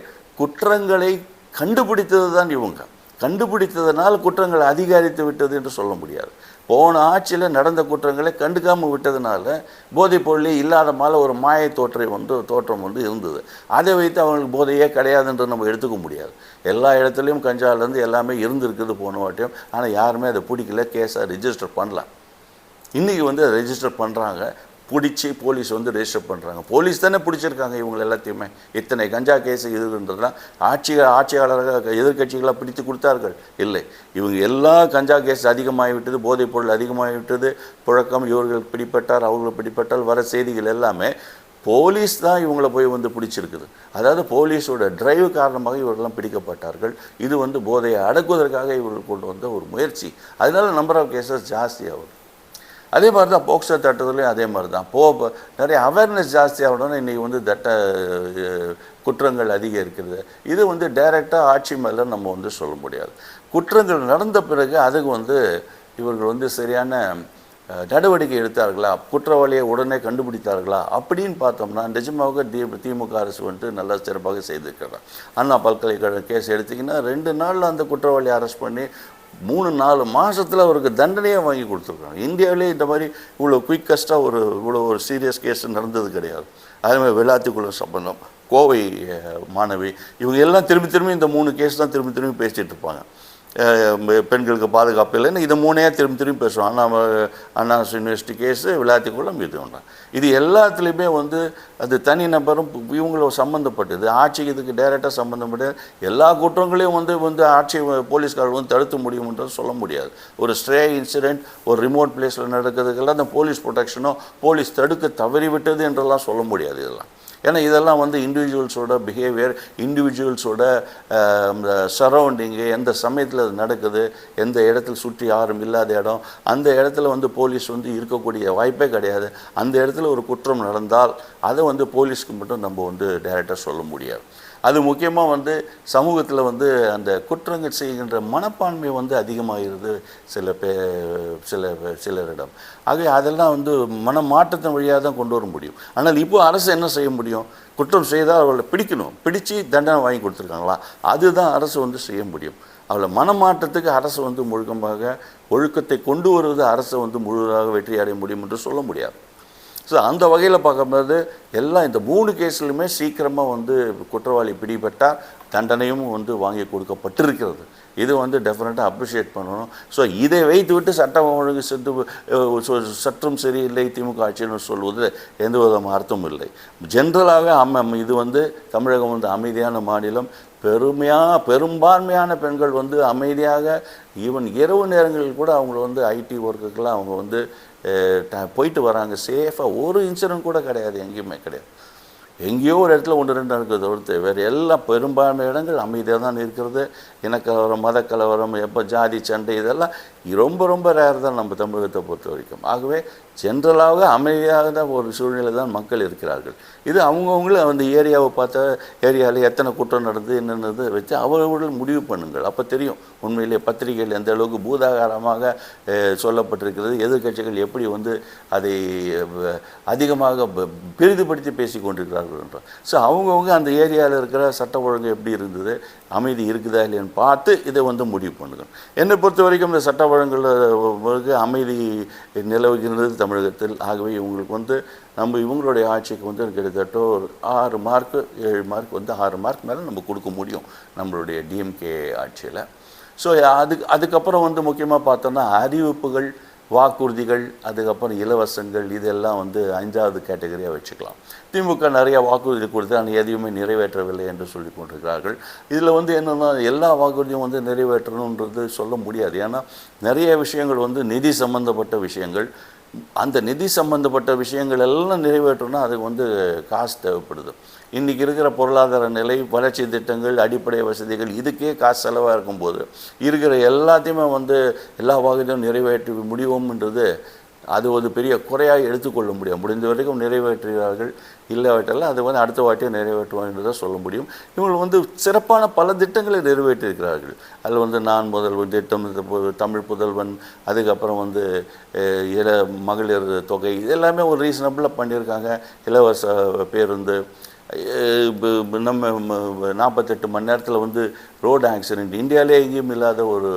குற்றங்களை கண்டுபிடித்தது தான் இவங்க. கண்டுபிடித்ததனால் குற்றங்கள் அதிகரித்து விட்டது என்று சொல்ல முடியாது. போன ஆட்சியில் நடந்த குற்றங்களை கண்டுக்காமல் விட்டதுனால போதைப் பொருளே இல்லாத மாதிரி ஒரு மாய தோற்றம் வந்து இருந்தது. அதை வைத்து அவங்களுக்கு போதையே கிடையாதுன்றது நம்ம எடுத்துக்க முடியாது. எல்லா இடத்துலையும் கஞ்சாலேருந்து எல்லாமே இருந்திருக்குது போன வாட்டியும். ஆனால் யாருமே அதை பிடிக்கல, கேஸை ரிஜிஸ்டர் பண்ணலாம். இன்றைக்கி வந்து அதை ரிஜிஸ்டர் பண்ணுறாங்க, பிடிச்சி போலீஸ் வந்து ரெஜிஸ்டர் பண்ணுறாங்க. போலீஸ் தானே பிடிச்சிருக்காங்க இவங்க எல்லாத்தையுமே. இத்தனை கஞ்சா கேஸ் இதுன்றதுலாம் ஆட்சியாளர்கள் எதிர்கட்சிகளாக பிடித்து கொடுத்தார்கள் இல்லை. இவங்க எல்லா கஞ்சா கேஸ் அதிகமாகிவிட்டது, போதைப் பொருள் அதிகமாகிவிட்டது, புழக்கம், இவர்கள் பிடிப்பட்டார், அவர்கள் பிடிப்பட்டால் வர செய்திகள் எல்லாமே போலீஸ் தான் இவங்களை போய் வந்து பிடிச்சிருக்குது. அதாவது போலீஸோட டிரைவ் காரணமாக இவர்களெல்லாம் பிடிக்கப்பட்டார்கள். இது வந்து போதையை அடக்குவதற்காக இவர்கள் கொண்டு வந்த ஒரு முயற்சி. அதனால நம்பர் ஆஃப் கேசஸ் ஜாஸ்தியாகும். அதே மாதிரி தான் போக்சோ தட்டத்துலேயும் அதே மாதிரி தான். நிறைய அவேர்னஸ் ஜாஸ்தியாகணும்னு இன்றைக்கி வந்து குற்றங்கள் அதிகரிக்கிறது. இது வந்து டைரெக்டாக ஆட்சி மேலே நம்ம வந்து சொல்ல முடியாது. குற்றங்கள் நடந்த பிறகு அதுக்கு வந்து இவர்கள் வந்து சரியான நடவடிக்கை எடுத்தார்களா, குற்றவாளியை உடனே கண்டுபிடித்தார்களா அப்படின்னு பார்த்தோம்னா நிஜமாக திமுக அரசு வந்துட்டு நல்லா சிறப்பாக செய்திருக்கிறார். அண்ணா பல்கலைக்கழக கேஸ் எடுத்திங்கன்னா 2 நாளில் அந்த குற்றவாளியை அரெஸ்ட் பண்ணி 3-4 மாதத்தில் அவருக்கு தண்டனையாக வாங்கி கொடுத்துருக்காங்க. இந்தியாவிலே இந்த மாதிரி இவ்வளோ குயிக்கஸ்ட்டாக இவ்வளோ ஒரு சீரியஸ் கேஸ் நடந்தது கிடையாது. அதேமாதிரி வெள்ளாத்துக்குள்ள சம்பந்தம், கோவை மாணவி, இவங்க எல்லாம் திரும்பி இந்த 3 கேஸ் தான் திரும்பி பேசிகிட்டு இருப்பாங்க. பெண்களுக்கு பாதுகாப்பு இல்லைன்னு இதை 3 திரும்பி பேசுவோம். அண்ணா யூனிவர்சிட்டி கேஸு, விளையாட்டுக்குள்ளம், இது ஒன்றா. இது எல்லாத்துலேயுமே வந்து அது தனி நபரும் இவங்கள சம்மந்தப்பட்டது. ஆட்சிக்கு இதுக்கு டைரெக்டாக சம்மந்தப்பட்ட எல்லா குற்றங்களையும் வந்து ஆட்சி போலீஸ்காரர்கள் வந்து தடுத்து முடியும்ன்றது சொல்ல முடியாது. ஒரு ஸ்ட்ரே இன்சிடெண்ட் ஒரு ரிமோட் பிளேஸில் நடக்கிறதுக்கெல்லாம் அந்த போலீஸ் ப்ரொடெக்ஷனோ போலீஸ் தடுக்க தவறிவிட்டது என்றெல்லாம் சொல்ல முடியாது. இதெல்லாம் ஏன்னா இதெல்லாம் வந்து இண்டிவிஜுவல்ஸோட பிஹேவியர், இண்டிவிஜுவல்ஸோட சரௌண்டிங்கு, எந்த சமயத்தில் அது நடக்குது, எந்த இடத்துல சுற்றி யாரும் இல்லாத இடம், அந்த இடத்துல வந்து போலீஸ் வந்து இருக்கக்கூடிய வாய்ப்பே கிடையாது. அந்த இடத்துல ஒரு குற்றம் நடந்தால் அதை வந்து போலீஸ்க்கு மட்டும் நம்ம வந்து டைரெக்டாக சொல்ல முடியாது. அது முக்கியமாக வந்து சமூகத்தில் வந்து அந்த குற்றங்கள் செய்கின்ற மனப்பான்மை வந்து அதிகமாகிறது சிலரிடம். ஆகவே அதெல்லாம் வந்து மனமாற்றத்தின் வழியாக தான் கொண்டு வர முடியும். ஆனால் இப்போ அரசு என்ன செய்ய முடியும்? குற்றம் செய்தால் அவளை பிடிக்கணும், பிடிச்சி தண்டனை வாங்கி கொடுத்துருக்காங்களா, அதுதான் அரசு வந்து செய்ய முடியும். அவளை மனமாற்றத்துக்கு அரசு வந்து முழுக்கமாக ஒழுக்கத்தை கொண்டு வருவது அரசு வந்து முழுதாக வெற்றி அடைய முடியும் என்று சொல்ல முடியாது. ஸோ அந்த வகையில் பார்க்கும்போது எல்லாம் இந்த 3 கேஸ்லையுமே சீக்கிரமாக வந்து குற்றவாளி பிடிபட்டால் தண்டனையும் வந்து வாங்கி கொடுக்கப்பட்டிருக்கிறது. இது வந்து டெஃபினட்டாக அப்ரிஷியேட் பண்ணணும். ஸோ இதை வைத்து விட்டு சட்டம் ஒழுங்கு சற்றும் சரியில்லை திமுக ஆட்சின்னு சொல்வது எந்த விதமான அர்த்தமும் இல்லை. ஜென்ரலாக இது வந்து தமிழகம் வந்து அமைதியான மாநிலம். பெரும்பான்மையான பெண்கள் வந்து அமைதியாக ஈவன் இரவு நேரங்களில் கூட அவங்கள வந்து ஐடி ஒர்க்குக்கெல்லாம் அவங்க வந்து போயிட்டு வராங்க சேஃபாக. ஒரு இன்சிடென்ட் கூட கிடையாது, எங்கேயுமே கிடையாது. எங்கேயோ ஒரு இடத்துல 1-2 நடக்குது தவிர்த்து வேறு எல்லாம் பெரும்பான்மை இடங்கள் அமைதியாக தான் இருக்கிறது. இனக்கலவரம், மதக்கலவரம், எப்போ ஜாதி சண்டை, இதெல்லாம் ரொம்ப ரேர் தான் நம்ம தமிழகத்தை பொறுத்த வரைக்கும். ஆகவே ஜென்ரலாக அமைதியாக தான் ஒரு சூழ்நிலை தான் மக்கள் இருக்கிறார்கள். இது அவங்கவுங்களும் அந்த ஏரியாவை பார்த்தா ஏரியாவில் எத்தனை குற்றம் நடந்தது என்னென்னது வச்சு அவர்கள் முடிவு பண்ணுங்கள். அப்போ தெரியும் உண்மையிலேயே பத்திரிகைகள் எந்த அளவுக்கு பூதாகாரமாக சொல்லப்பட்டிருக்கிறது, எதிர்கட்சிகள் எப்படி வந்து அதை அதிகமாக பெரிதுபடுத்தி பேசி கொண்டிருக்கிறார்கள் என்றால். ஸோ அவங்கவுங்க அந்த ஏரியாவில் இருக்கிற சட்ட ஒழுங்கு எப்படி இருந்தது, அமைதி இருக்குதா இல்லையான்னு பார்த்து இதை வந்து முடிவு பண்ணுங்கள். என்னை பொறுத்த வரைக்கும் இந்த சட்ட ஒழுங்குகளுக்கு அமைதி நிலவுகின்றது தமிழகத்தில். ஆகவே இவங்களுக்கு வந்து இவங்களுடைய ஆட்சிக்கு வந்து கிட்டத்தட்ட ஒரு 6 மார்க் 7 மார்க் வந்து 6 மார்க் மேலே நம்ம கொடுக்க முடியும் நம்மளுடைய டிஎம்கே ஆட்சியில். ஸோ அதுக்கப்புறம் வந்து முக்கியமாக பார்த்தோன்னா அறிவிப்புகள், வாக்குறுதிகள், அதுக்கப்புறம் இலவசங்கள், இதெல்லாம் வந்து 5வது கேட்டகரியாக வச்சுக்கலாம். திமுக நிறைய வாக்குறுதி கொடுத்து ஆனால் எதையுமே நிறைவேற்றவில்லை என்று சொல்லி கொண்டிருக்கிறார்கள். இதில் வந்து என்னென்னா எல்லா வாக்குறுதியும் வந்து நிறைவேற்றணுன்றது சொல்ல முடியாது. ஏன்னா நிறைய விஷயங்கள் வந்து நிதி சம்பந்தப்பட்ட விஷயங்கள். அந்த நிதி சம்பந்தப்பட்ட விஷயங்கள் எல்லாம் நிறைவேற்றணும்னா அதுக்கு வந்து காசு தேவைப்படுது. இன்றைக்கி இருக்கிற பொருளாதார நிலை, வளர்ச்சி திட்டங்கள், அடிப்படை வசதிகள், இதுக்கே காசு செலவாக இருக்கும்போது இருக்கிற எல்லாத்தையுமே வந்து எல்லா வாக்குறுதியும் நிறைவேற்றி முடியும்ன்றது அது ஒரு பெரிய குறையாக எடுத்துக்கொள்ள முடியும். முடிந்த வரைக்கும் நிறைவேற்றுகிறார்கள், இல்லாவிட்டால் அது வந்து அடுத்த வாட்டியை நிறைவேற்றுவாங்க என்று தான் சொல்ல முடியும். இவங்க வந்து சிறப்பான பல திட்டங்களை நிறைவேற்றியிருக்கிறார்கள். அதில் வந்து நான் முதல்வன் திட்டம், தமிழ் புதல்வன், அதுக்கப்புறம் வந்து மகளிர் தொகை, இதெல்லாமே ஒரு ரீசனபிளாக பண்ணியிருக்காங்க. இலவச பேருந்து, நம்ம 48 மணி நேரத்தில் வந்து ரோடு ஆக்சிடெண்ட் இந்தியாவிலே எங்கேயும் இல்லாத ஒரு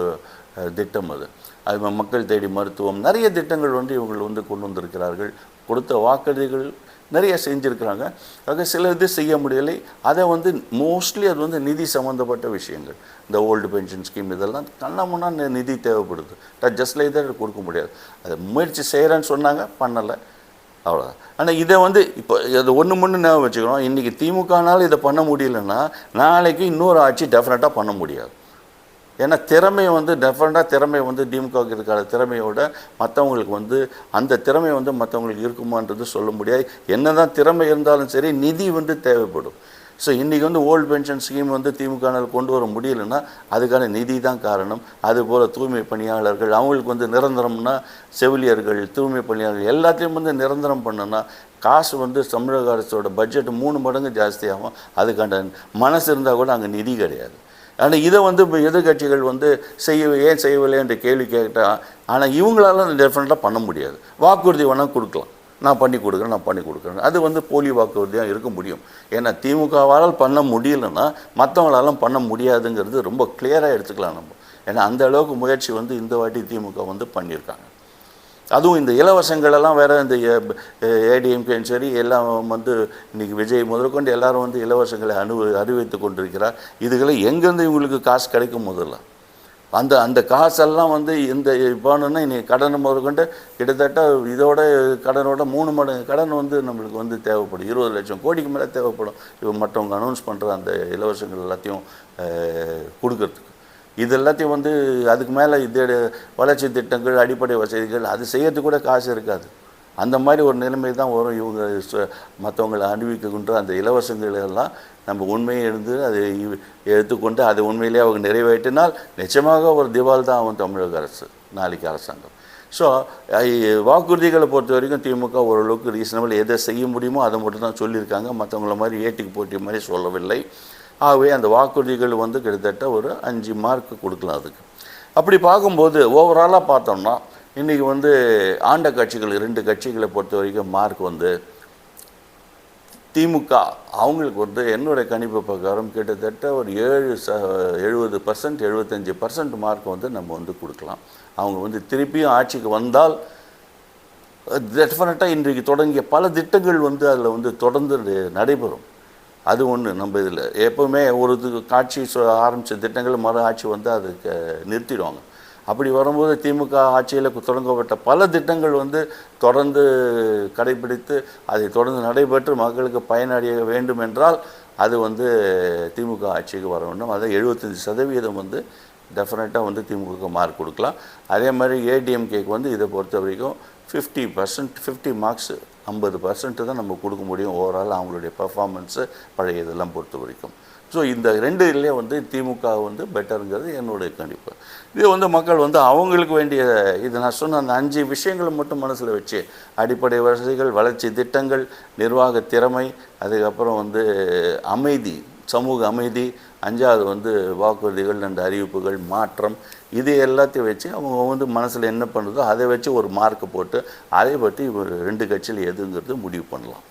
திட்டம் அது. அது மக்கள் தேடி மருத்துவம், நிறைய திட்டங்கள் வந்து இவங்க வந்து கொண்டு வந்திருக்கிறார்கள். கொடுத்த வாக்குறுதிகள் நிறைய செஞ்சுருக்கிறாங்க. ஆக சில இது செய்ய முடியலை. அதை வந்து மோஸ்ட்லி அது வந்து நிதி சம்மந்தப்பட்ட விஷயங்கள். இந்த ஓல்டு பென்ஷன் ஸ்கீம் இதெல்லாம் கண்ணாமூன்னா நிதி தேவைப்படுது. ஜஸ்ட் லைக் தான் கொடுக்க முடியாது. அதை முயற்சி செய்கிறேன்னு சொன்னாங்க, பண்ணலை, அவ்வளோதான். ஆனால் இதை வந்து இப்போ அது ஒன்று ஞாபகம் வச்சுக்கணும். இன்றைக்கி திமுகனால் இதை பண்ண முடியலன்னா நாளைக்கு இன்னொரு ஆட்சி டெஃபினட்டாக பண்ண முடியாது. ஏன்னா திறமை வந்து டெஃபினட்டாக திறமை வந்து திமுகவுக்கு இருக்கிற திறமையோட மற்றவங்களுக்கு வந்து அந்த திறமை வந்து மற்றவங்களுக்கு இருக்குமான்றது சொல்ல முடியாது. என்ன தான் திறமை இருந்தாலும் சரி, நிதி வந்து தேவைப்படும். ஸோ இன்றைக்கி வந்து ஓல்டு பென்ஷன் ஸ்கீம் வந்து திமுகனால் கொண்டு வர முடியலைன்னா அதுக்கான நிதி தான் காரணம். அதுபோல் தூய்மை பணியாளர்கள், அவங்களுக்கு வந்து நிரந்தரம்னா செவிலியர்கள், தூய்மை பணியாளர்கள் எல்லாத்தையும் வந்து நிரந்தரம் பண்ணோன்னா காசு வந்து தமிழக அரசோட பட்ஜெட் 3 மடங்கு ஜாஸ்தியாகும். அதுக்கான மனசு இருந்தால் கூட அங்கே நிதி கிடையாது. ஆனால் இதை வந்து இப்போ எதிர்கட்சிகள் வந்து ஏன் செய்யவில்லை என்ற கேள்வி கேட்டால், ஆனால் இவங்களால டெஃபினட்டாக பண்ண முடியாது. வாக்குறுதி வேணால் கொடுக்கலாம், நான் பண்ணி கொடுக்குறேன். அது வந்து போலி வாக்குறுதியாக இருக்க முடியும். ஏன்னா திமுகவால் பண்ண முடியலன்னா மற்றவங்களாலும் பண்ண முடியாதுங்கிறது ரொம்ப கிளியராக எடுத்துக்கலாம் நம்ம. ஏன்னா அந்த அளவுக்கு முயற்சி வந்து இந்த வாட்டி திமுக வந்து பண்ணியிருக்காங்க. அதுவும் இந்த இலவசங்களெல்லாம் வேறு இந்த ஏடிஎம்கேன்னு சரி எல்லாம் வந்து இன்றைக்கி விஜய் முதற்கொண்டு எல்லோரும் வந்து இலவசங்களை அறிவித்து கொண்டிருக்கிறார். இதுகளை எங்கேருந்து இவங்களுக்கு காசு கிடைக்கும் முதல்ல அந்த காசெல்லாம் வந்து இந்த போனோன்னா இன்றைக்கி கடனை முதற்கொண்டு கிட்டத்தட்ட இதோட கடனோட 3 மடங்கு கடன் வந்து நம்மளுக்கு வந்து தேவைப்படும். 20 லட்சம் கோடிக்கு மேலே தேவைப்படும் இவங்க மற்றவங்க அனௌன்ஸ் பண்ணுற அந்த இலவசங்கள் எல்லாத்தையும் கொடுக்கறதுக்கு. இது எல்லாத்தையும் வந்து அதுக்கு மேலே இது வளர்ச்சி திட்டங்கள், அடிப்படை வசதிகள் அது செய்யறதுக்கு கூட காசு இருக்காது. அந்த மாதிரி ஒரு நிலைமை தான் வரும். இவங்க மற்றவங்களை அனுபவிக்கின்ற அந்த இலவசங்கள் எல்லாம் நம்ம உண்மையை இருந்து அதை எடுத்துக்கொண்டு அதை உண்மையிலேயே அவங்க நிறைவேற்றினால் நிச்சயமாக ஒரு திவால் தான் ஆகும் தமிழக அரசு, நாளைக்கு அரசாங்கம். ஸோ வாக்குறுதிகளை பொறுத்த வரைக்கும் திமுக ஓரளவுக்கு ரீசனபிள், எதை செய்ய முடியுமோ அதை மட்டும் தான் சொல்லியிருக்காங்க. மற்றவங்கள மாதிரி ஏட்டிக்கு போட்டி மாதிரி சொல்லவில்லை. ஆகவே அந்த வாக்குறுதிகள் வந்து கிட்டத்தட்ட ஒரு 5 மார்க் கொடுக்கலாம் அதுக்கு. அப்படி பார்க்கும்போது ஓவராலாக பார்த்தோம்னா இன்றைக்கி வந்து ஆண்ட கட்சிகள் 2 கட்சிகளை பொறுத்த வரைக்கும் மார்க் வந்து திமுக அவங்களுக்கு வந்து என்னுடைய கணிப்பு பிரகாரம் கிட்டத்தட்ட ஒரு 70% 75% மார்க் வந்து நம்ம வந்து கொடுக்கலாம். அவங்க வந்து திருப்பியும் ஆட்சிக்கு வந்தால் டெஃபினட்டாக இன்றைக்கு தொடங்கிய பல திட்டங்கள் வந்து அதில் வந்து தொடர்ந்து நடைபெறும். அது ஒன்று. நம்ம இதில் எப்போவுமே ஒரு காட்சி ஆரம்பித்த திட்டங்கள் மறு ஆட்சி வந்து அதுக்கு நிறுத்திடுவாங்க. அப்படி வரும்போது திமுக ஆட்சியில் தொடங்கப்பட்ட பல திட்டங்கள் வந்து தொடர்ந்து கடைபிடித்து அதை தொடர்ந்து நடைபெற்று மக்களுக்கு பயனடைய வேண்டும் என்றால் அது வந்து திமுக ஆட்சிக்கு வர வேண்டும். அதை 75% வந்து டெஃபினட்டாக வந்து திமுக மார்க் கொடுக்கலாம். அதே மாதிரி ஏடிஎம்கேக்கு வந்து இதை பொறுத்த வரைக்கும் 50 மார்க்ஸு 50% தான் நம்ம கொடுக்க முடியும் ஓவரால் அவங்களுடைய பர்ஃபார்மன்ஸு பழைய இதெல்லாம் பொறுத்த வரைக்கும். ஸோ இந்த 2 வந்து திமுக வந்து பெட்டருங்கிறது என்னுடைய கணிப்பு. இது வந்து மக்கள் வந்து அவங்களுக்கு வேண்டிய இது நான் சொன்ன அந்த 5 விஷயங்களை மட்டும் மனசில் வச்சு அடிப்படை வசதிகள், வளர்ச்சி திட்டங்கள், நிர்வாக திறமை, அதுக்கப்புறம் வந்து அமைதி, சமூக அமைதி, 5வது வந்து வாக்குறுதிகள் அண்ட் அறிவிப்புகள், மாற்றம், இது எல்லாத்தையும் வச்சு அவங்க வந்து மனசில் என்ன பண்ணுறதோ அதை வச்சு ஒரு மார்க்கை போட்டு அதை பற்றி ஒரு 2 கட்சியில் எதுங்கிறது முடிவு பண்ணலாம்.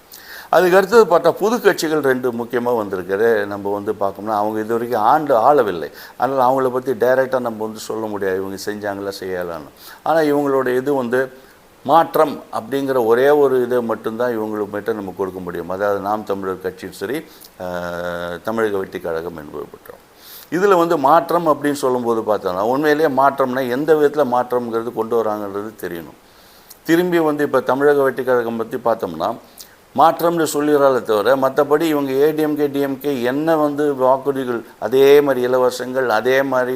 அதுக்கு அடுத்தது பார்த்தா புது கட்சிகள் 2 முக்கியமாக வந்திருக்கிற நம்ம வந்து பார்க்கணும்னா அவங்க இது வரைக்கும் ஆளவில்லை. அதனால் அவங்கள பற்றி டைரெக்டாக நம்ம வந்து சொல்ல முடியாது இவங்க செஞ்சாங்களா செய்யலான்னு. ஆனால் இவங்களோட இது வந்து மாற்றம் அப்படிங்கிற ஒரே ஒரு இதை மட்டும்தான் இவங்களுக்கு மட்டும் நம்ம கொடுக்க முடியும். அதாவது நாம் தமிழர் கட்சியும் சரி, தமிழக வெற்றி கழகம் என்பது பெற்றோம். இதில் வந்து மாற்றம் அப்படின்னு சொல்லும்போது பார்த்தோன்னா உண்மையிலேயே மாற்றம்னா எந்த விதத்தில் மாற்றம்ங்கிறது கொண்டு வராங்கன்றது தெரியணும். திரும்பி வந்து இப்போ தமிழக வெற்றி கழகம் பற்றி பார்த்தோம்னா மாற்றம்னு சொல்லிடுறாலே தவிர மற்றபடி இவங்க ஏடிஎம்கே டிஎம்கே என்ன வந்து வாக்குறுதிகள் அதே மாதிரி இலவசங்கள், அதே மாதிரி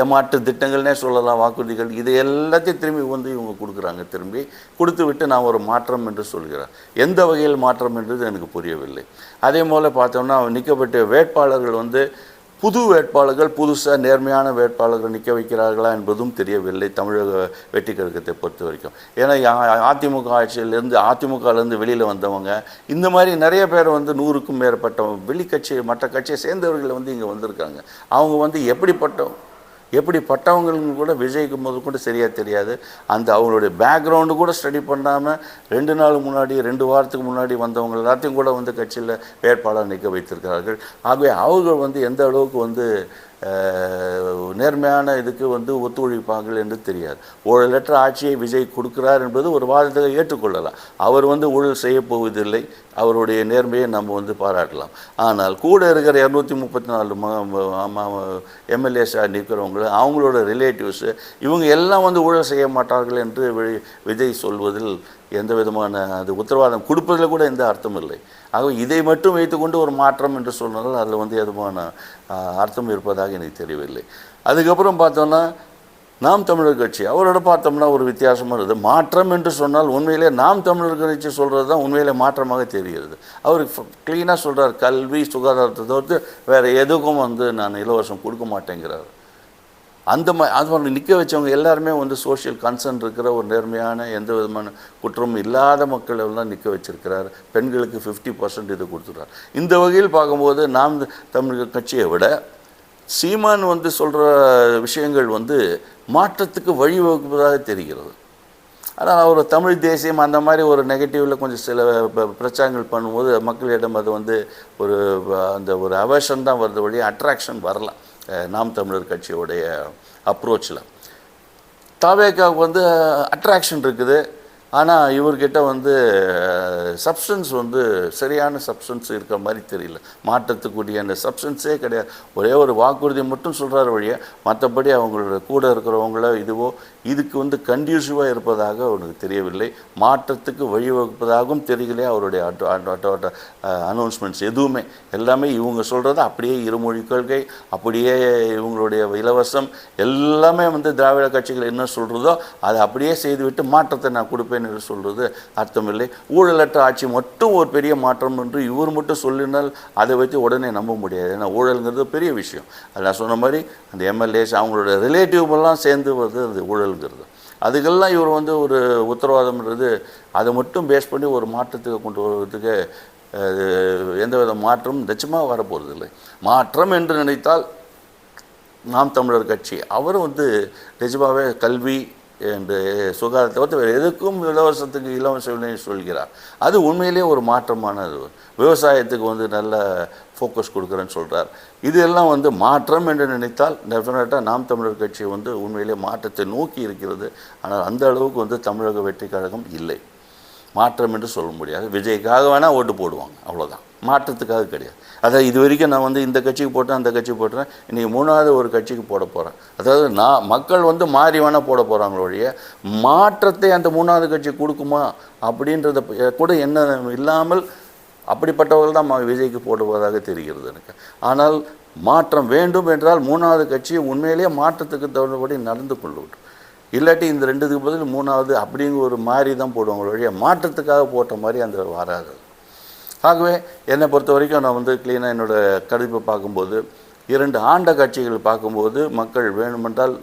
ஏமாற்று திட்டங்கள்னே சொல்லலாம் வாக்குறுதிகள், இது எல்லாத்தையும் திரும்பி வந்து இவங்க கொடுக்குறாங்க. திரும்பி கொடுத்து விட்டு நான் ஒரு மாற்றம் என்று சொல்கிறேன். எந்த வகையில் மாற்றம் என்றது எனக்கு புரியவில்லை. அதே போல் பார்த்தோம்னா நிற்கப்பட்ட வேட்பாளர்கள் வந்து புது வேட்பாளர்கள், புதுசாக நேர்மையான வேட்பாளர்கள் நிற்க வைக்கிறார்களா என்பதும் தெரியவில்லை தமிழக வெற்றி கழகத்தை பொறுத்த வரைக்கும். ஏன்னா அதிமுக ஆட்சியிலேருந்து அதிமுகலேருந்து வெளியில் வந்தவங்க இந்த மாதிரி நிறைய பேர் வந்து 100க்கும் மேற்பட்ட வெளிக்கட்சி மற்ற கட்சியை சேர்ந்தவர்கள் வந்து இங்கே வந்திருக்காங்க. அவங்க வந்து எப்படிப்பட்டவங்களும் கூட விஜய்க்கு முதற்கொண்டு சரியாக தெரியாது. அந்த அவங்களுடைய பேக்ரவுண்டு கூட ஸ்டடி பண்ணாமல் 2 நாள் முன்னாடி 2 வாரத்துக்கு முன்னாடி வந்தவங்க எல்லாத்தையும் கூட வந்து கட்சியில் வேட்பாளர் நிற்க வைத்திருக்கிறார்கள். ஆகவே அவர்கள் வந்து எந்த அளவுக்கு வந்து நேர்மையான இதுக்கு வந்து ஒத்துழைப்பார்கள் என்று தெரியாது. ஊழலற்ற ஆட்சியை விஜய் கொடுக்கிறார் என்பது ஒரு வாதத்தை ஏற்றுக்கொள்ளலாம். அவர் வந்து ஊழல் செய்ய போவதில்லை, அவருடைய நேர்மையை நம்ம வந்து பாராட்டலாம். ஆனால் கூட இருக்கிற 234 எம்எல்ஏஸாக நிற்கிறவங்க, அவங்களோட ரிலேட்டிவ்ஸு, இவங்க எல்லாம் வந்து ஊழல் செய்ய மாட்டார்கள் என்று விஜய் சொல்வதில் எந்த விதமான அது உத்தரவாதம் கொடுப்பதில் கூட எந்த அர்த்தம் இல்லை. ஆகவே இதை மட்டும் வைத்துக்கொண்டு ஒரு மாற்றம் என்று சொன்னால் அதில் வந்து எதுமான அர்த்தம் இருப்பதாக எனக்கு தெரியவில்லை. அதுக்கப்புறம் பார்த்தோன்னா நாம் தமிழர் கட்சி, அவரோட பார்த்தோம்னா ஒரு வித்தியாசமாக இருக்குது. மாற்றம் என்று சொன்னால் உண்மையிலே நாம் தமிழர் கட்சி சொல்கிறது தான் உண்மையிலே மாற்றமாக தெரிகிறது. அவர் க்ளீனாக சொல்கிறார், கல்வி சுகாதாரத்தை தவிர்த்து வேறு எதுக்கும் வந்து நான் இலவசம் கொடுக்க மாட்டேங்கிறார். அது நிற்க வச்சவங்க எல்லாருமே வந்து சோஷியல் கன்சர்ன் இருக்கிற ஒரு நேர்மையான எந்த விதமான குற்றமும் இல்லாத மக்கள் எல்லாம் நிற்க வச்சிருக்கிறார். பெண்களுக்கு 50% இது கொடுத்துட்றார். இந்த வகையில் பார்க்கும்போது நாம் தமிழர் கட்சியை விட சீமான் வந்து சொல்கிற விஷயங்கள் வந்து மாற்றத்துக்கு வழிவகுப்பதாக தெரிகிறது. ஆனால் அவர் தமிழ் தேசியம் அந்த மாதிரி ஒரு நெகட்டிவில் கொஞ்சம் சில பிரச்சாரங்கள் பண்ணும்போது மக்களிடம் அது வந்து ஒரு அவர்ஷன் தான் வருது, வழி அட்ராக்ஷன் வரலாம். நாம் தமிழர் கட்சியோடைய அப்ரோச்சில் தாவேக்காவுக்கு வந்து அட்ராக்ஷன் இருக்குது. ஆனால் இவர்கிட்ட வந்து சப்ஸ்டன்ஸ் வந்து சரியான சப்ஸ்டன்ஸ் இருக்கிற மாதிரி தெரியல. மாற்றத்துக்குரிய அந்த சப்ஸ்டன்ஸே கிடையாது. ஒரே ஒரு வாக்குறுதி மட்டும் சொல்கிறார் வழியே, மற்றபடி அவங்களோட கூட இருக்கிறவங்கள இதுக்கு வந்து கண்டியூசிவாக இருப்பதாக அவனுக்கு தெரியவில்லை. மாற்றத்துக்கு வழிவகுப்பதாகவும் தெரியலையே அவருடைய அனௌன்ஸ்மெண்ட்ஸ் எதுவுமே. எல்லாமே இவங்க சொல்கிறது அப்படியே இருமொழி கொள்கை, அப்படியே இவங்களுடைய இலவசம், எல்லாமே வந்து திராவிட கட்சிகள் என்ன சொல்கிறதோ அதை அப்படியே செய்துவிட்டு மாற்றத்தை நான் கொடுப்பேன் என்று சொல்கிறது அர்த்தமில்லை. ஊழலற்ற ஆட்சி மட்டும் ஒரு பெரிய மாற்றம் என்று இவர் மட்டும் சொல்லினால் அதை வச்சு உடனே நம்ப முடியாது. ஏன்னா ஊழல்ங்கிறது பெரிய விஷயம். அது நான் சொன்ன மாதிரி அந்த எம்எல்ஏஸ் அவங்களோட ரிலேட்டிவ்லாம் சேர்ந்து வருது அது ஊழல்ங்கிறது. அதுக்கெல்லாம் இவர் வந்து ஒரு உத்தரவாதம்ன்றது அதை மட்டும் பேஸ் பண்ணி ஒரு மாற்றத்துக்கு கொண்டு வருவதுக்கு எந்த வித மாற்றமும் நிச்சயமாக வரப்போகிறதில்லை. மாற்றம் என்று நினைத்தால் நாம் தமிழர் கட்சி அவர் வந்து நிஜமாகவே கல்வி என்று சுகாதாரத்தை தவிர்த்து வேறு எதுக்கும் இலவசத்துக்கு இலவசம் சொல்கிறார். அது உண்மையிலே ஒரு மாற்றமானது. விவசாயத்துக்கு வந்து நல்ல ஃபோக்கஸ் கொடுக்குறேன்னு சொல்கிறார். இது எல்லாம் வந்து மாற்றம் என்று நினைத்தால் டெஃபினட்டாக நாம் தமிழர் கட்சி வந்து உண்மையிலே மாற்றத்தை நோக்கி இருக்கிறது. ஆனால் அந்த அளவுக்கு வந்து தமிழக வெற்றி கழகம் இல்லை. மாற்றம் என்று சொல்ல முடியாது. விஜய்க்காக வேணால் ஓட்டு போடுவாங்க, அவ்வளோதான். மாற்றத்துக்காக கிடையாது. அதாவது இது வரைக்கும் நான் வந்து இந்த கட்சிக்கு போட்டேன் அந்த கட்சிக்கு போட்டேன், இன்றைக்கி மூணாவது ஒரு கட்சிக்கு போட போகிறேன். அதாவது மக்கள் வந்து மாறி வேணால் போட போகிறாங்களோ ஒழிய மாற்றத்தை அந்த மூணாவது கட்சி கொடுக்குமா அப்படின்றத கூட என்ன இல்லாமல் அப்படிப்பட்டவர்கள் தான் விஜய்க்கு போடுவதாக தெரிகிறது எனக்கு. ஆனால் மாற்றம் வேண்டும் என்றால் மூணாவது கட்சி உண்மையிலேயே மாற்றத்துக்கு தகுந்தபடி நடந்து கொள்ளும். இல்லாட்டி இந்த ரெண்டுத்துக்கு பதில் மூணாவது அப்படிங்கிற ஒரு மாதிரி தான் போடுவாங்க வழிய மாற்றத்துக்காக போட்ட மாதிரி அந்த வராது. ஆகவே என்னை பொறுத்த வரைக்கும் நான் வந்து க்ளீனாக என்னோடய கணிப்பை பார்க்கும்போது 2 ஆண்ட கட்சிகள் பார்க்கும்போது மக்கள் வேணுமென்றால்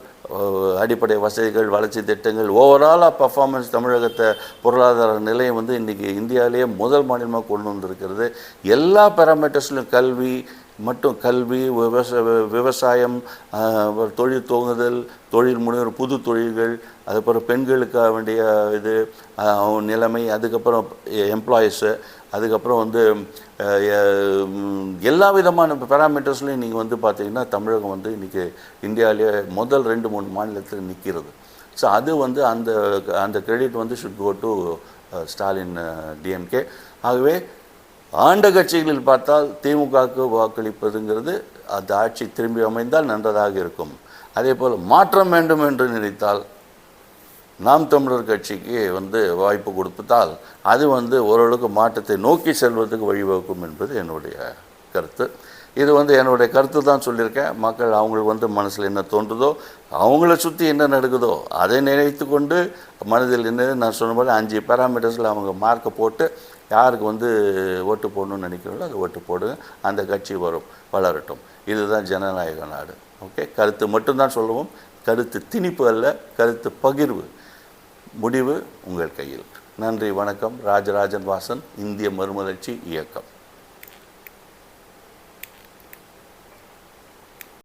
அடிப்படை வசதிகள், வளர்ச்சி திட்டங்கள், ஓவராலாக பர்ஃபார்மன்ஸ் தமிழகத்தை பொருளாதார நிலையம் வந்து இன்றைக்கி இந்தியாவிலேயே முதல் மாநிலமாக கொண்டு வந்திருக்கிறது. எல்லா பேராமீட்டர்ஸ்லையும் கல்வி, விவசாயம், தொழில் துவங்குதல், தொழில் முனைவர், புது தொழில்கள், அதுக்கப்புறம் பெண்களுக்காக வேண்டிய இது நிலைமை, அதுக்கப்புறம் எம்ப்ளாயீஸு, அதுக்கப்புறம் வந்து எல்லா விதமான பேராமீட்டர்ஸ்லையும் நீங்கள் வந்து பார்த்திங்கன்னா தமிழகம் வந்து இன்றைக்கி இந்தியாவிலேயே முதல் 2-3 மாநிலத்தில் நிற்கிறது. ஸோ அது வந்து அந்த கிரெடிட் வந்து should go to Stalin DMK. ஆகவே ஆண்ட கட்சிகளில் பார்த்தால் திமுகவுக்கு வாக்களிப்பதுங்கிறது அந்த ஆட்சி திரும்பி அமைந்தால் நன்றதாக இருக்கும். அதே போல் மாற்றம் வேண்டும் என்று நினைத்தால் நாம் தமிழர் கட்சிக்கு வந்து வாய்ப்பு கொடுத்தால் அது வந்து ஓரளவுக்கு மாற்றத்தை நோக்கி செல்வதற்கு வழிவகுக்கும் என்பது என்னுடைய கருத்து. இது வந்து என்னுடைய கருத்து தான் சொல்லியிருக்கேன். மக்கள் அவங்களுக்கு வந்து மனசில் என்ன தோன்றுதோ, அவங்கள சுற்றி என்ன நடக்குதோ அதை நினைத்து கொண்டு மனதில் என்ன நான் சொன்ன மாதிரி 5 பேராமீட்டர்ஸில் அவங்க மார்க்கை போட்டு யாருக்கு வந்து ஓட்டு போடணும்னு நினைக்கிறோங்களோ அது ஓட்டு போடுங்க. அந்த கட்சி வளரட்டும். இதுதான் ஜனநாயக நாடு. ஓகே, கருத்து மட்டும்தான் சொல்லுவோம். கருத்து திணிப்பு அல்ல, கருத்து பகிர்வு. முடிவு உங்கள் கையில். நன்றி, வணக்கம். ராஜராஜன் வாசன், இந்திய மறுமலர்ச்சி இயக்கம்.